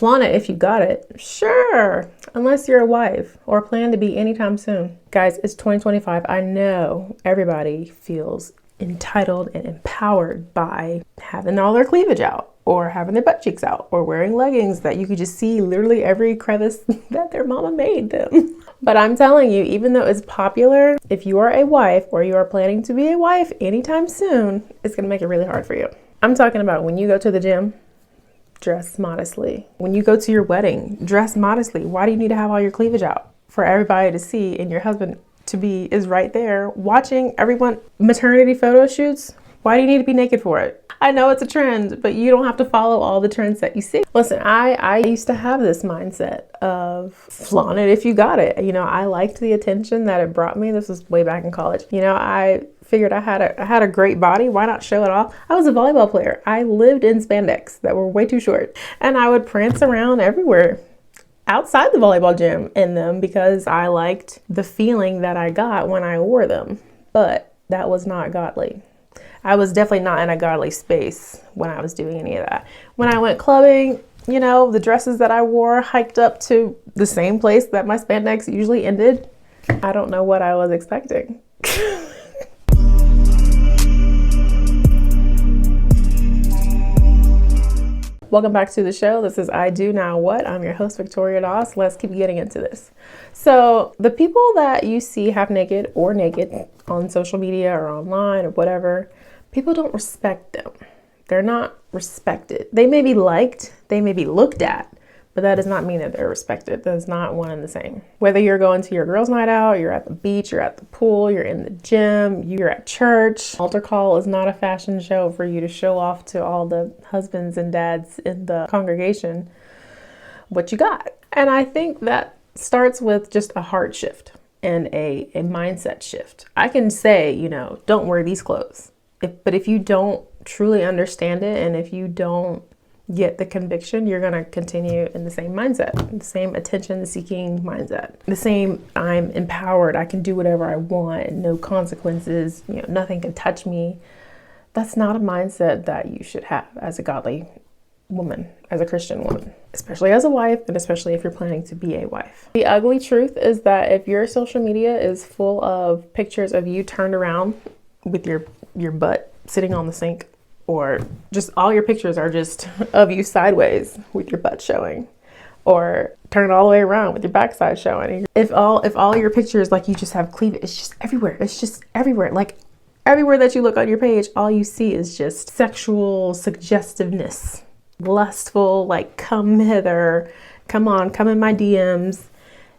Flaunt it if you got it. Sure, unless you're a wife or plan to be anytime soon. Guys, it's 2025. I know everybody feels entitled and empowered by having all their cleavage out, or having their butt cheeks out, or wearing leggings that you could just see literally every crevice that their mama made them. But I'm telling you, even though it's popular, if you are a wife or you are planning to be a wife anytime soon, it's gonna make it really hard for you. I'm talking about when you go to the gym, dress modestly. When you go to your wedding, dress modestly. Why do you need to have all your cleavage out? For everybody to see, and your husband to be is right there watching everyone. Maternity photo shoots, why do you need to be naked for it? I know it's a trend, but you don't have to follow all the trends that you see. Listen, I used to have this mindset of flaunt it if you got it. You know, I liked the attention that it brought me. This was way back in college. You know, I figured I had a great body. Why not show it off? I was a volleyball player. I lived in spandex that were way too short, and I would prance around everywhere outside the volleyball gym in them because I liked the feeling that I got when I wore them. But that was not godly. I was definitely not in a godly space when I was doing any of that. When I went clubbing, you know, the dresses that I wore hiked up to the same place that my spandex usually ended. I don't know what I was expecting. Welcome back to the show. This is I Do Now What. I'm your host, Victoria Doss. Let's keep getting into this. So the people that you see half naked or naked on social media or online or whatever, people don't respect them. They're not respected. They may be liked, they may be looked at, but that does not mean that they're respected. That's not one and the same. Whether you're going to your girls' night out, you're at the beach, you're at the pool, you're in the gym, you're at church. Altar call is not a fashion show for you to show off to all the husbands and dads in the congregation what you got. And I think that starts with just a heart shift and a mindset shift. I can say, you know, don't wear these clothes. But if you don't truly understand it, and if you don't get the conviction, you're going to continue in the same mindset, the same attention-seeking mindset, the same I'm empowered, I can do whatever I want, no consequences, you know, nothing can touch me. That's not a mindset that you should have as a godly woman, as a Christian woman, especially as a wife, and especially if you're planning to be a wife. The ugly truth is that if your social media is full of pictures of you turned around with your butt sitting on the sink, or just all your pictures are just of you sideways with your butt showing, or turn it all the way around with your backside showing. If all your pictures, like, you just have cleavage, it's just everywhere. It's just everywhere. Like, everywhere that you look on your page, all you see is just sexual suggestiveness, lustful, like, come hither, come on, come in my DMs.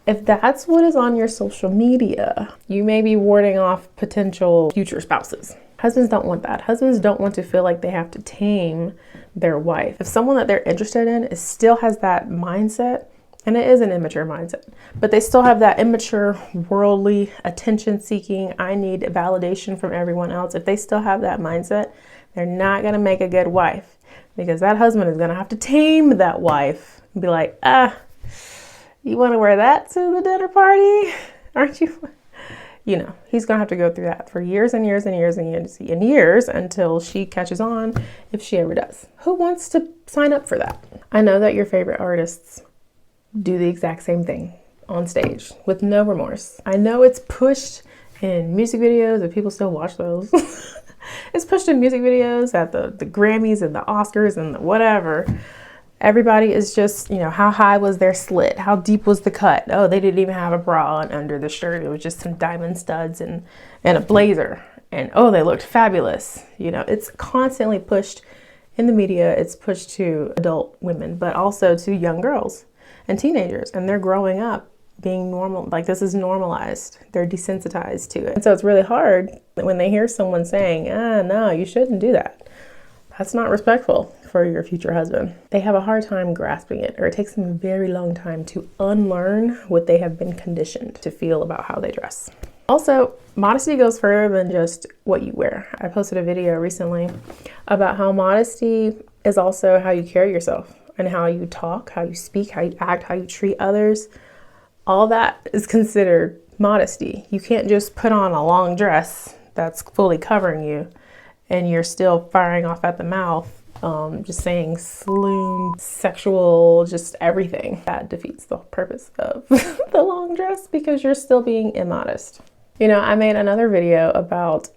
If that's what is on your social media, you may be warding off potential future spouses. Husbands don't want that. Husbands don't want to feel like they have to tame their wife. If someone that they're interested in still has that mindset, and it is an immature mindset, but they still have that immature, worldly, attention-seeking, I need validation from everyone else. If they still have that mindset, they're not going to make a good wife, because that husband is going to have to tame that wife and be like, you want to wear that to the dinner party? Aren't you? You know, he's going to have to go through that for years and years and years and years and years until she catches on, if she ever does. Who wants to sign up for that? I know that your favorite artists do the exact same thing on stage with no remorse. I know it's pushed in music videos, and people still watch those. It's pushed in music videos at the Grammys and the Oscars and the whatever. Everybody is just, you know, how high was their slit? How deep was the cut? Oh, they didn't even have a bra on under the shirt. It was just some diamond studs and a blazer. And oh, they looked fabulous. You know, it's constantly pushed in the media. It's pushed to adult women, but also to young girls and teenagers. And they're growing up being normal. Like, this is normalized. They're desensitized to it. And so it's really hard when they hear someone saying, no, you shouldn't do that. That's not respectful for your future husband. They have a hard time grasping it, or it takes them a very long time to unlearn what they have been conditioned to feel about how they dress. Also, modesty goes further than just what you wear. I posted a video recently about how modesty is also how you carry yourself, and how you talk, how you speak, how you act, how you treat others. All that is considered modesty. You can't just put on a long dress that's fully covering you and you're still firing off at the mouth just saying saloon, sexual, just everything. That defeats the purpose of the long dress because you're still being immodest. You know, I made another video about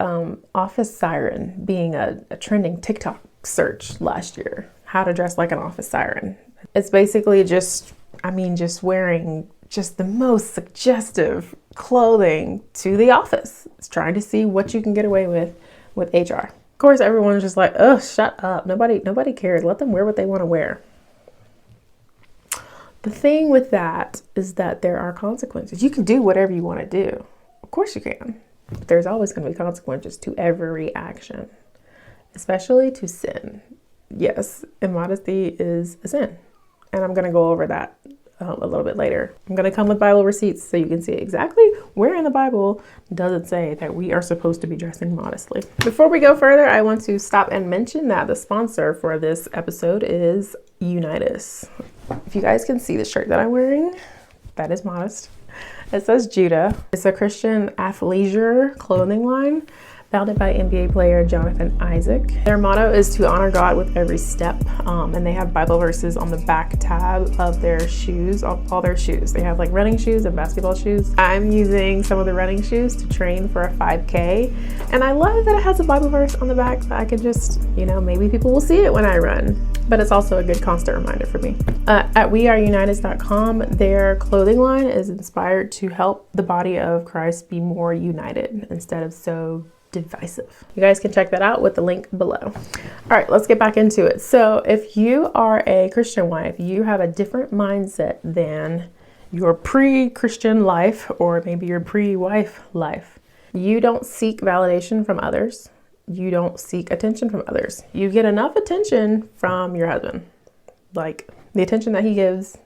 office siren being a trending TikTok search last year. How to dress like an office siren. It's basically just wearing just the most suggestive clothing to the office. It's trying to see what you can get away with HR. Of course, everyone's just like, oh, shut up. Nobody cares. Let them wear what they want to wear. The thing with that is that there are consequences. You can do whatever you want to do. Of course you can. But there's always going to be consequences to every action, especially to sin. Yes, immodesty is a sin. And I'm going to go over that a little bit later. I'm going to come with Bible receipts so you can see exactly where in the Bible does it say that we are supposed to be dressing modestly. Before we go further, I want to stop and mention that the sponsor for this episode is Unitas. If you guys can see the shirt that I'm wearing, that is modest. It says Judah. It's a Christian athleisure clothing line founded by NBA player Jonathan Isaac. Their motto is to honor God with every step, and they have Bible verses on the back tab of their shoes, all their shoes. They have like running shoes and basketball shoes. I'm using some of the running shoes to train for a 5K, and I love that it has a Bible verse on the back that I can just, maybe people will see it when I run. But it's also a good constant reminder for me. At weareunitas.com, their clothing line is inspired to help the body of Christ be more united instead of so divisive. You guys can check that out with the link below. All right, let's get back into it. So if you are a Christian wife, you have a different mindset than your pre-Christian life or maybe your pre-wife life. You don't seek validation from others. You don't seek attention from others. You get enough attention from your husband. Like, the attention that he gives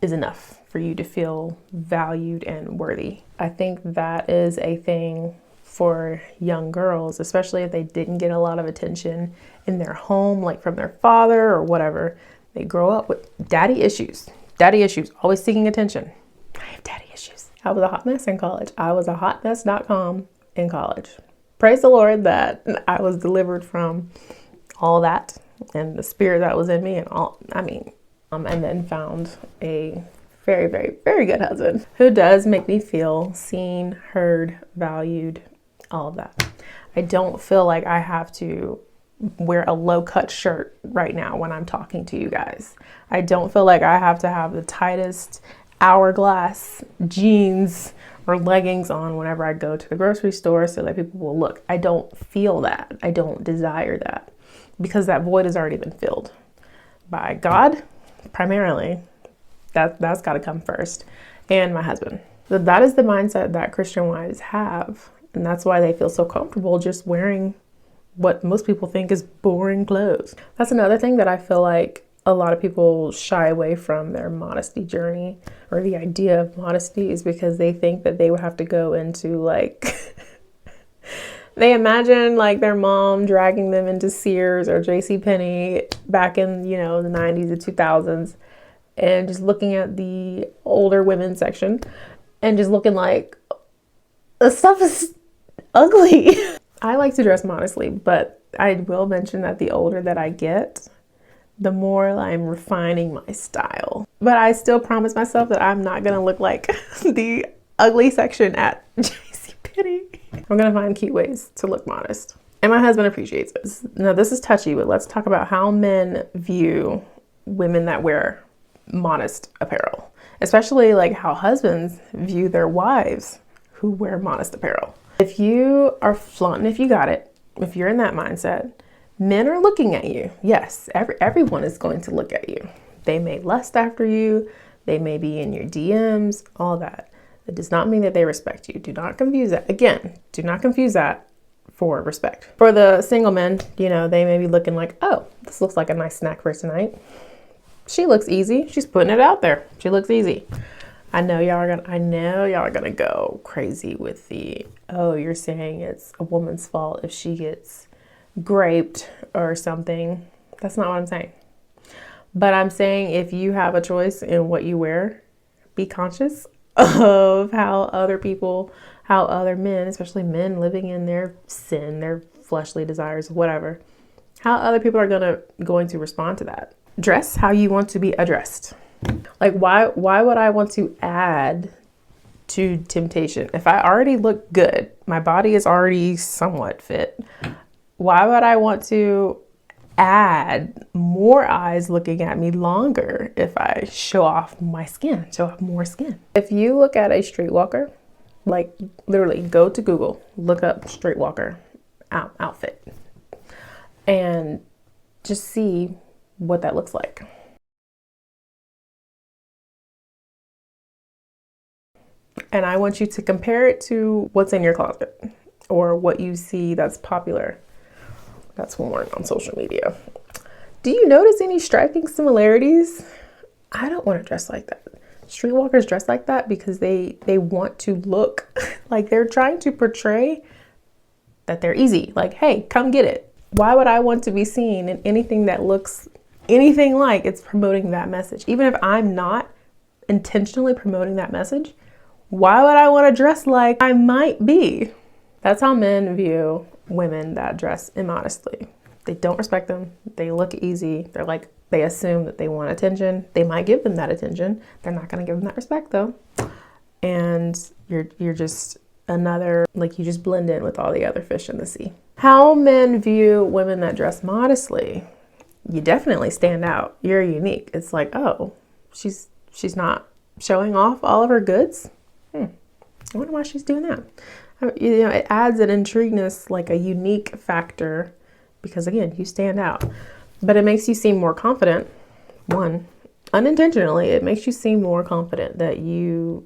is enough for you to feel valued and worthy. I think that is a thing for young girls, especially if they didn't get a lot of attention in their home, like from their father or whatever. They grow up with daddy issues, always seeking attention. I have daddy issues. I was a hot mess in college. I was a hotmess.com in college. Praise the Lord that I was delivered from all that and the spirit that was in me and then found a very, very, very good husband who does make me feel seen, heard, valued, all of that. I don't feel like I have to wear a low-cut shirt right now when I'm talking to you guys. I don't feel like I have to have the tightest hourglass jeans or leggings on whenever I go to the grocery store so that people will look. I don't feel that. I don't desire that because that void has already been filled by God, primarily. That's got to come first, and my husband. So that is the mindset that Christian wives have, and that's why they feel so comfortable just wearing what most people think is boring clothes. That's another thing that I feel like a lot of people shy away from their modesty journey or the idea of modesty is because they think that they would have to go into like, they imagine like their mom dragging them into Sears or JCPenney back in, the 90s and 2000s and just looking at the older women section and just looking like, the stuff is ugly. I like to dress modestly, but I will mention that the older that I get, the more I'm refining my style. But I still promise myself that I'm not gonna look like the ugly section at JCPenney. I'm gonna find cute ways to look modest. And my husband appreciates this. Now this is touchy, but let's talk about how men view women that wear modest apparel. Especially like how husbands view their wives who wear modest apparel. If you are flaunting, if you got it, if you're in that mindset, men are looking at you. Yes, everyone is going to look at you. They may lust after you. They may be in your DMs, all that. That does not mean that they respect you. Do not confuse that. Again, do not confuse that for respect. For the single men, they may be looking like, oh, this looks like a nice snack for tonight. She looks easy. She's putting it out there. She looks easy. I know y'all are gonna go crazy with the, oh, you're saying it's a woman's fault if she gets graped or something. That's not what I'm saying. But I'm saying if you have a choice in what you wear, be conscious of how other people, how other men, especially men living in their sin, their fleshly desires, whatever, how other people are going to respond to that. Dress how you want to be addressed. Like, why would I want to add to temptation? If I already look good, my body is already somewhat fit, why would I want to add more eyes looking at me longer if I show off my skin, show off more skin? If you look at a streetwalker, like literally go to Google, look up streetwalker outfit, and just see what that looks like. And I want you to compare it to what's in your closet or what you see that's popular, that's worn on social media. Do you notice any striking similarities? I don't want to dress like that. Streetwalkers dress like that because they want to look like they're trying to portray that they're easy. Like, hey, come get it. Why would I want to be seen in anything that looks anything like it's promoting that message? Even if I'm not intentionally promoting that message, why would I want to dress like I might be? That's how men view women that dress immodestly. They don't respect them. They look easy. They're like, they assume that they want attention. They might give them that attention. They're not going to give them that respect though. And you're just another, like, you just blend in with all the other fish in the sea. How men view women that dress modestly. You definitely stand out. You're unique. It's like, oh, she's not showing off all of her goods. I wonder why she's doing that. You know, it adds an intrigueness, like a unique factor, because again, you stand out. But it makes you seem more confident. One, unintentionally, it makes you seem more confident that you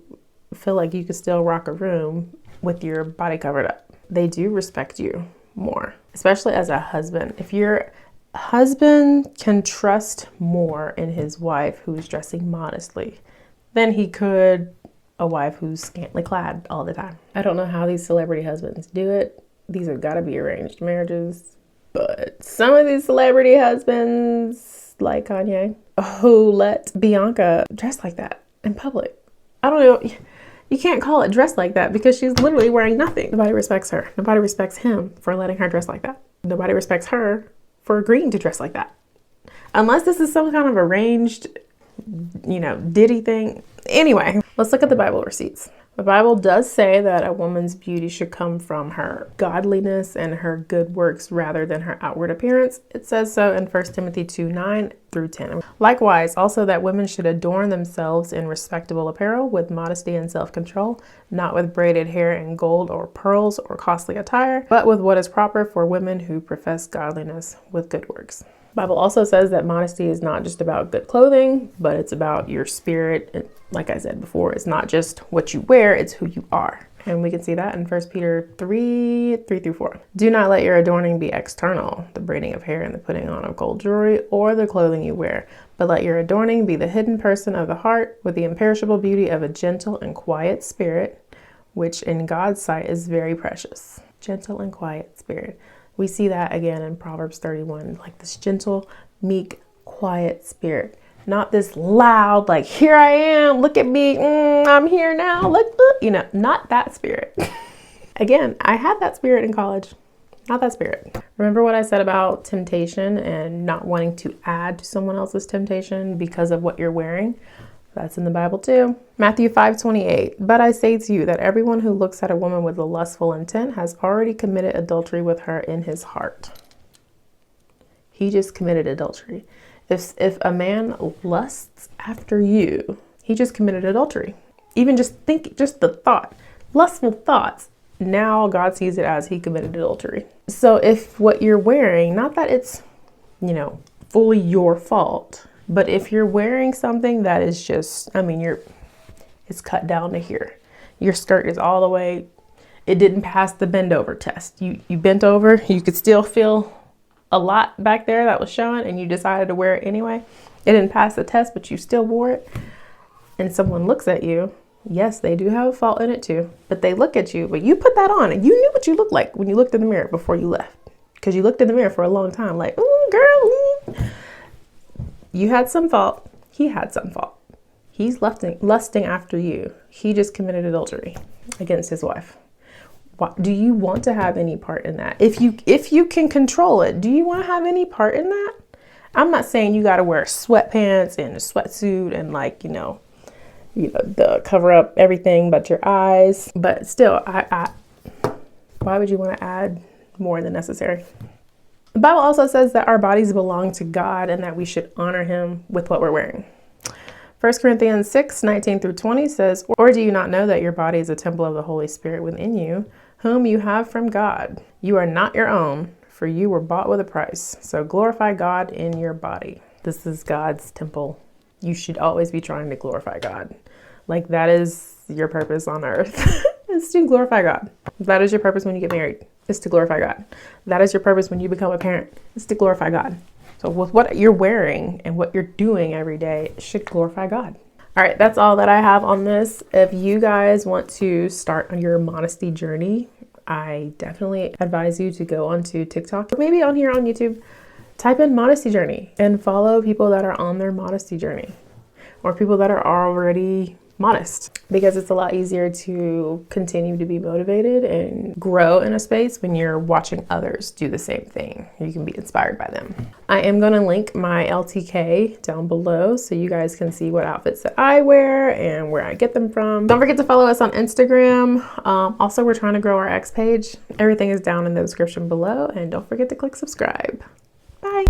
feel like you could still rock a room with your body covered up. They do respect you more, especially as a husband. If your husband can trust more in his wife who's dressing modestly than he could a wife who's scantily clad all the time. I don't know how these celebrity husbands do it. These have got to be arranged marriages. But some of these celebrity husbands, like Kanye, who let Bianca dress like that in public. I don't know. You can't call it dress like that because she's literally wearing nothing. Nobody respects her. Nobody respects him for letting her dress like that. Nobody respects her for agreeing to dress like that. Unless this is some kind of arranged, Diddy thing. Anyway, let's look at the Bible receipts. The Bible does say that a woman's beauty should come from her godliness and her good works rather than her outward appearance. It says so in 1 Timothy 2:9-10. Likewise, also that women should adorn themselves in respectable apparel with modesty and self-control, not with braided hair and gold or pearls or costly attire, but with what is proper for women who profess godliness with good works. The Bible also says that modesty is not just about good clothing, but it's about your spirit. And like I said before, it's not just what you wear, it's who you are. And we can see that in 1 Peter 3:3-4. Do not let your adorning be external, the braiding of hair and the putting on of gold jewelry, or the clothing you wear, but let your adorning be the hidden person of the heart with the imperishable beauty of a gentle and quiet spirit, which in God's sight is very precious. Gentle and quiet spirit. We see that again in Proverbs 31, like this gentle, meek, quiet spirit. Not this loud, like, here I am, look at me, I'm here now, look, not that spirit. Again, I had that spirit in college, not that spirit. Remember what I said about temptation and not wanting to add to someone else's temptation because of what you're wearing? That's in the Bible too. Matthew 5:28. But I say to you that everyone who looks at a woman with a lustful intent has already committed adultery with her in his heart. He just committed adultery. If a man lusts after you, he just committed adultery. Even just the thought, lustful thoughts. Now God sees it as he committed adultery. So if what you're wearing, not that it's, fully your fault, but if you're wearing something that is just, it's cut down to here. Your skirt is all the way, it didn't pass the bend over test. You bent over, you could still feel a lot back there that was showing and you decided to wear it anyway. It didn't pass the test, but you still wore it. And someone looks at you. Yes, they do have a fault in it too, but they look at you, but you put that on and you knew what you looked like when you looked in the mirror before you left. Because you looked in the mirror for a long time like, ooh, girl, You had some fault. He had some fault. He's lusting after you. He just committed adultery against his wife. Do you want to have any part in that? If you can control it, do you want to have any part in that? I'm not saying you got to wear sweatpants and a sweatsuit and like, the cover up everything but your eyes. But still, why would you want to add more than necessary? The Bible also says that our bodies belong to God and that we should honor him with what we're wearing. 1 Corinthians 6:19-20 says, or do you not know that your body is a temple of the Holy Spirit within you, whom you have from God? You are not your own, for you were bought with a price. So glorify God in your body. This is God's temple. You should always be trying to glorify God. Like that is your purpose on earth, is to glorify God. That is your purpose when you get married, is to glorify God. That is your purpose when you become a parent, is to glorify God. So with what you're wearing and what you're doing every day, it should glorify God. All right, that's all that I have on this. If you guys want to start on your modesty journey, I definitely advise you to go onto TikTok or maybe on here on YouTube, type in modesty journey and follow people that are on their modesty journey or people that are already modest, because it's a lot easier to continue to be motivated and grow in a space when you're watching others do the same thing. You can be inspired by them. I am going to link my LTK down below so you guys can see what outfits that I wear and where I get them from. Don't forget to follow us on Instagram. Also, we're trying to grow our X page. Everything is down in the description below, and don't forget to click subscribe. Bye.